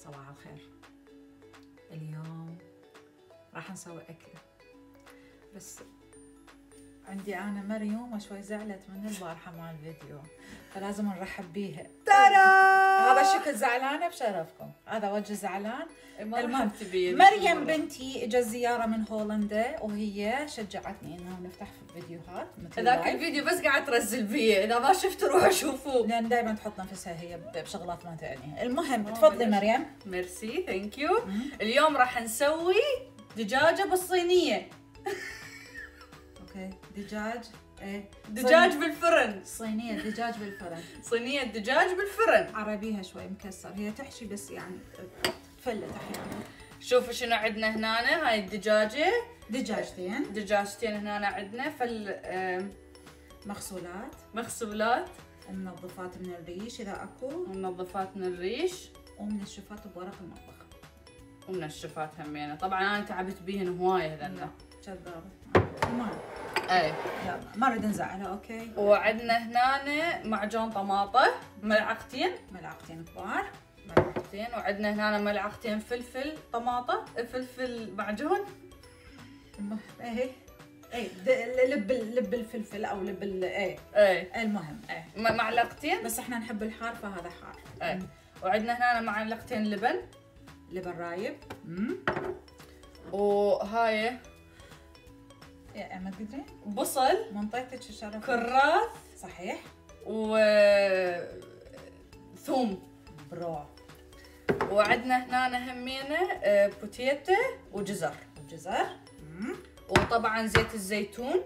صباح الخير. اليوم راح نسوي أكل، بس عندي أنا مريم شوي زعلت من البارحة مال الفيديو، فلازم نرحب بيها. ترى هذا شكل زعلانة بشرفكم، هذا وجه زعلان. المهم مريم بنتي اجت زيارة من هولندا، وهي شجعتني انه نفتح في فيديوهات مثل هذاك الفيديو بس قاعد ترزل فيه، اذا ما شفته روحوا شوفوه، لان دائما تحط نفسها هي بشغلات ما تعني. المهم تفضلي مريم. ميرسي ثانك يو. اليوم راح نسوي دجاجة بالصينية. اوكي دجاج ايه؟ دجاج بالفرن. صينية دجاج بالفرن. صينية دجاج بالفرن. عربيها شوي مكسر، هي تحشي بس يعني تفلت احيانا. شوفوا شنو عندنا هنا. هاي الدجاجة دجاجتين هنا عندنا مغسولات منظفات من الريش اذا اكو، منظفات من الريش، ومنشفات بورق المطبخ، ومنشفات همينة. طبعا انا تعبت بيهن هواية هذنا. كذابة. المهم اي يلا ما نريد نزعلها. اوكي. وعندنا هنا معجون طماطة ملعقتين كبار. وعندنا هنا ملعقتين فلفل طماطة، فلفل معجون. ايه لب الفلفل او لب ايه المهم معلقتين، بس احنا نحب الحار فهذا حار. ايه. وعندنا هنا معلقتين لبن رايب. وهاي يا ما تقدرين بصل منطقتك الشرف، كراث صحيح، ثوم برو. وعندنا هنا همينه بوتيتا وجزر. وطبعا زيت الزيتون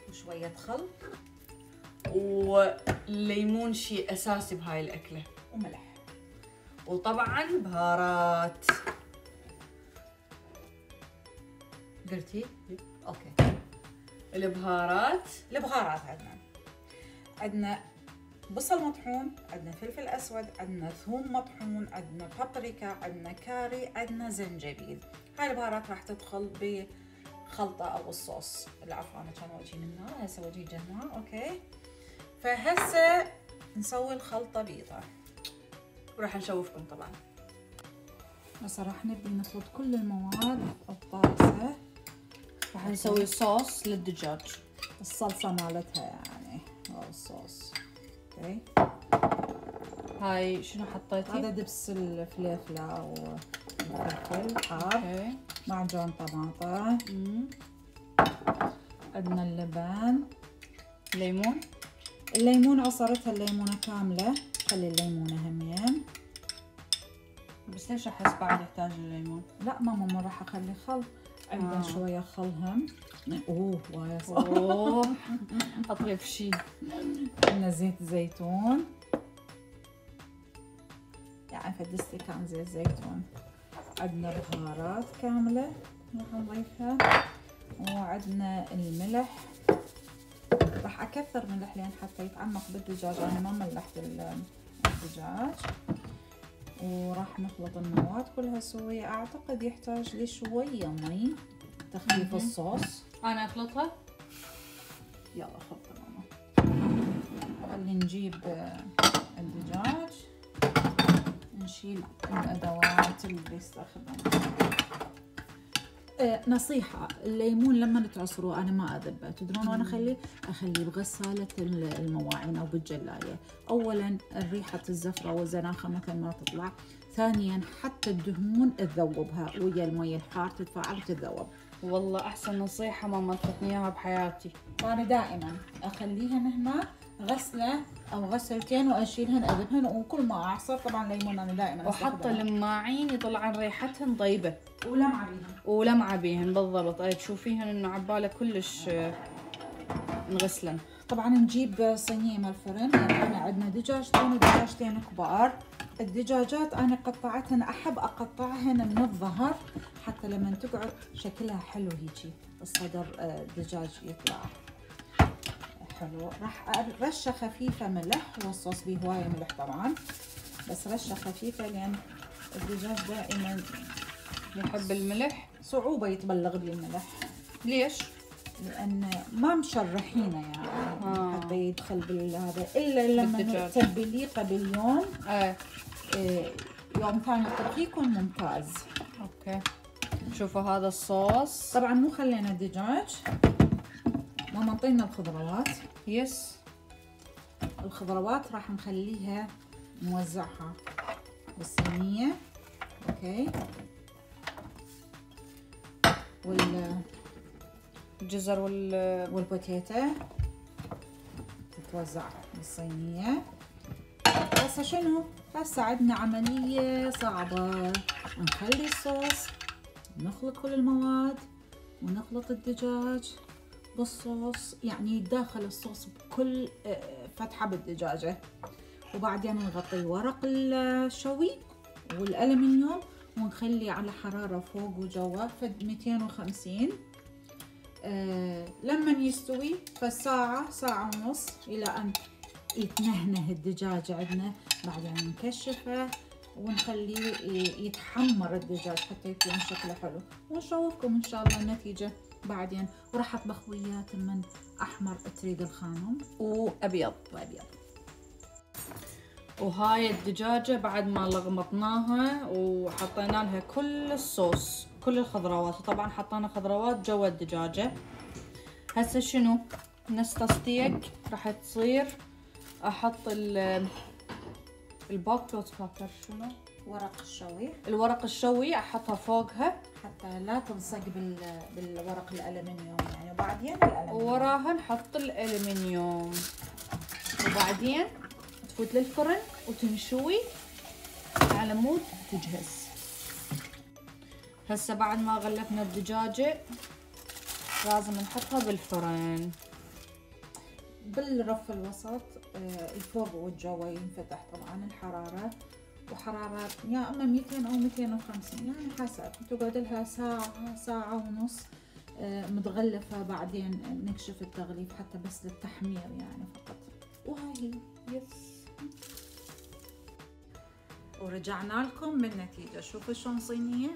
وشوية خل وليمون، شيء اساسي بهاي الاكله، وملح، وطبعا بهارات. قلتي؟ اوكي. البهارات عندنا بصل مطحون، عندنا فلفل اسود، عندنا ثوم مطحون، عندنا بابريكا، عندنا كاري، عندنا زنجبيل. هاي البهارات راح تدخل بخلطه او الصوص. العفو انا كان وجهي من النار، هسه وجهي جنان. اوكي. فهسه نسوي الخلطه بيضه، وراح نشوفكم طبعا. هسه راح نبي نخلط كل المواد الطاسه. راح نسوي صوص للدجاج، الصلصه مالتها يعني، او الصوص. اوكي. هاي شنو حطيتي؟ هذا دبس الفلفله والفلفل حار. اوكي. معجون طماطه. عندنا اللبن، الليمون عصرتها الليمونه كامله، خلي الليمونه همين. بس ليش احس بعد يحتاج الليمون؟ لا ماما راح اخلي خل. عندنا شويه خل هم. وايد صح. اطيب شيء. عندنا زيت زيتون، يعني فدستي كان زيت زيتون. عندنا بهارات كامله راح نضيفها، وعندنا الملح. راح اكثر ملح لين حتى يتعمق بالدجاج، انا ما ملحت الدجاج. وراح نخلط المواد كلها سوية. اعتقد يحتاج لي شوية مي تخفيف الصوص. انا اخلطها. يلا خلطي ماما. خلي نجيب الدجاج، نشيل الادوات اللي بيستخدمها. نصيحة، الليمون لما تعصروه انا ما اذبه، تدرون وين اخليه بغسالة المواعين او بالجلاية. اولا ريحة الزفرة والزناخة مثل ما تطلع، ثانيا حتى الدهون تذوبها ويا المي الحار، تتفاعل وتتذوب. والله احسن نصيحة ماما اعطتني اياها بحياتي. فانا دائما اخليهن هنا غسلة او غسلتين واشيلهن اذبهن، وكل ما اعصر طبعا ليمون انا دائما وحط الماعين يطلعن ريحتهن طيبة ولمعة بيهن بالضبط. اي تشوفيهن انه عباله كلش نغسلن. طبعا نجيب صينية مال فرن. يعني احنا عندنا دجاجتين كبار. الدجاجات انا قطعتهن، احب اقطعهن من الظهر حتى لما تقعد شكلها حلو هيجي، الصدر الدجاج يطلع حلو. راح رشه خفيفه ملح، والصوص بيه هوايه ملح طبعا، بس رشه خفيفه لان الدجاج دائما يحب الملح، صعوبه يتبلغ بالملح. ليش؟ لان ما مشرحينه يعني حتى يدخل بالهذا، الا لما تتبليه قبل يوم يوم ثاني الطبخ يكون ممتاز. اوكي شوفوا هذا الصوص. طبعا مو خلينا الدجاج، ماما انطينا الخضروات. يس الخضروات راح نخليها نوزعها بالصينية. اوكي. الجزر والبوتيتا تتوزع بالصينية. هسه شنو؟ هسه عندنا عملية صعبة. نخلي الصوص، نخلط كل المواد ونخلط الدجاج بالصوص، يعني يتداخل الصوص بكل فتحة بالدجاجة، وبعدين نغطي ورق الشوي والألمنيوم ونخلي على حرارة فوق وجوا فد 250. لما يستوي فساعة ساعة ونص إلى أن يتنهنه الدجاج عندنا. بعدين نكشفه ونخليه يتحمر الدجاج حتى يكون شكله حلو، ونشوفكم إن شاء الله النتيجة بعدين. وراح أطبخ وياه من أحمر تريد الخانم وأبيض. وهاي الدجاجة بعد ما لغمطناها وحطينا لها كل الصوص كل الخضروات، وطبعا حطينا خضروات جوا الدجاجة. هسه شنو نستستيق راح تصير احط البوكلوت بابر، شنو ورق الشوي، الورق الشوي احطها فوقها حتى لا تلصق بالورق الألمنيوم يعني. وبعدين الألمنيوم وراها نحط الألمنيوم، وبعدين تفوت للفرن وتنشوي على مود تجهز. هسه بعد ما غلفنا الدجاجة لازم نحطها بالفرن بالرف الوسط، الفوق والجوا ينفتح طبعا الحرارة، وحرارة يا اما 200 او 250 يعني حسب. تقعد لها ساعة ساعة ونص متغلفة، بعدين نكشف التغليف حتى بس للتحمير يعني فقط. وهاي هي. يس. ورجعنا لكم بالنتيجة. شوفوا شلون صينية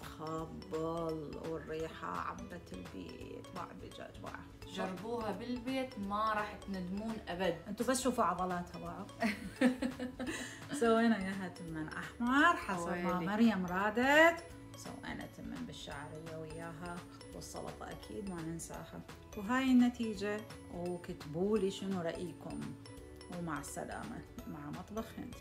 تخبل والريحة عبت البيت مع الدجاج. واو، جربوها بالبيت ما راح تندمون ابد. انتوا بس شوفوا عضلاتها بعض. سوينا اياها تمن احمر حسب ما مريم رادت. سوينا تمن بالشعرية وياها، والسلطة اكيد ما ننساها. وهاي النتيجة، وكتبوا لي شنو رأيكم، ومع السلامة مع مطبخ هند.